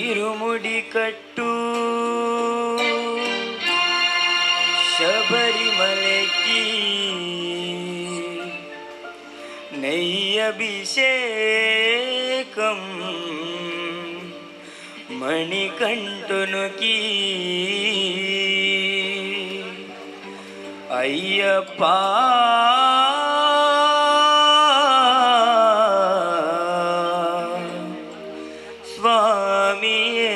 ಇರುಮುಡಿ ಕಟ್ಟು ಶಬರಿಮಲೆಗೆ నెయ్యభిషేకం మణికంఠునికి అయ్యప్ప స్వామియే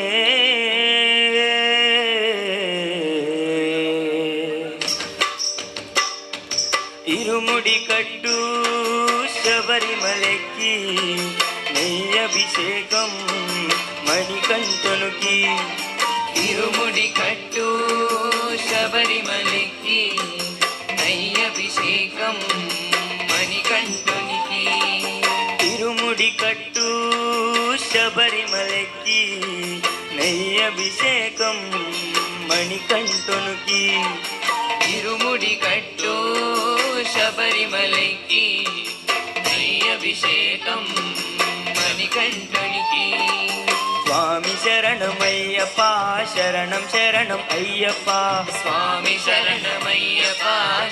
ఇరుముడి కట్టు శబరిమలకి నెయ్యభిషేకం మణికంఠునికి ఇరుముడి కట్టు శబరిమలకి నయ్యభిషేకం మణికంఠునికి ఇరుముడి కట్టు శబరిమలకి నెయ్యభిషేకం మణికంఠునికి ఇరుముడి కట్టు శబరిమలకి నయ్యభిషేకం మణికంఠునికి స్వామి శరణమయ్యప్ప శరణం శరణం అయ్యప్ప స్వామి శరణమయ్యప్ప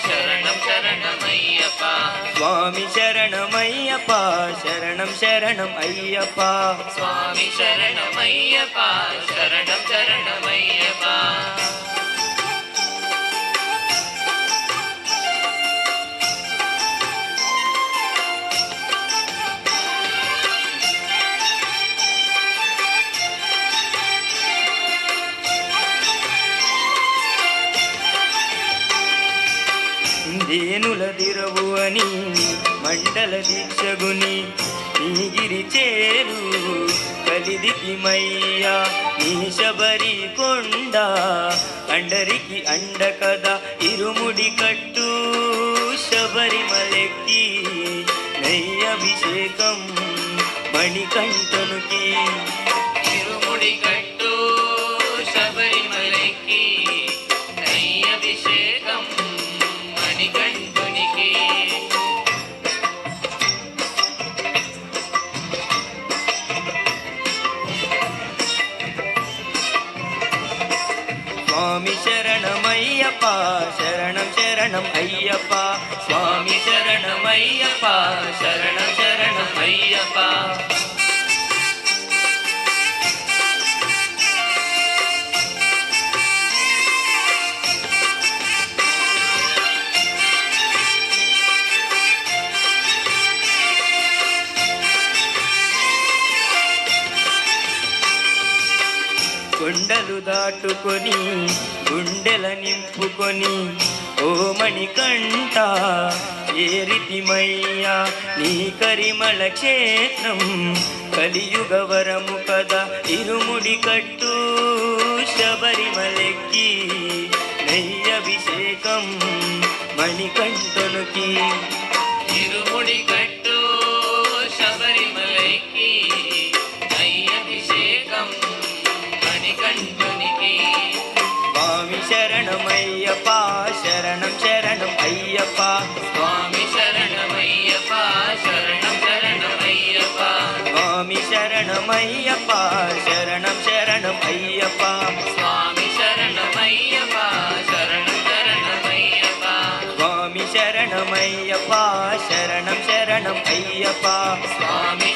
శరణం శరణమయ్యప్ప స్వామి శరణమయ్యప్ప శరణం శరణం అయ్యప్ప స్వామి శరణమయ్యప్ప శరణం శరణమయ్యప్ప దేనుల దిరవు అని మండల దీక్షగుని నీగిరి చేరు కలిదికిమయ్యా నీ శబరి కొండ అండరికి అండ కదా ఇరుముడి కట్టు శబరిమలకి నెయ్యభిషేకం మణికంఠునికి ఇరుముడి కట్టు శబరిమలకి నయ్యభిషేకం మణికంఠునికి స్వామి శరణమయ్యప్ప శరణం శరణం అయ్యప్ప స్వామి శరణమయ్యప్ప శరణం శరణం అయ్యప్ప కొండలు దాటుకొని గుండెల నింపుకొని ఓ మణికంఠ ఏరితిమయ్యా నీ కరిమళ క్షేత్రం కలియుగ వరము కదా ఇరుముడి కట్టు శబరిమలకి నెయ్యభిషేకం మణికంఠునికి ఇరుముడి కట్టు శబరిమలకి నయ్యభిషేకం మణికంఠునికి స్వామి శరణమయ్యప్ప శరణం శరణం అయ్యప్ప స్వామి శరణమయ్యప్ప శరణం శరణమయ్యప్ప స్వామి శరణమయ్యప్ప శరణం శరణం అయ్యప్ప స్వామి శరణమయ్యప్ప శరణం శరణమయ్యప్ప స్వామి శరణమయ్యప్ప శరణం శరణం అయ్యప్ప స్వామి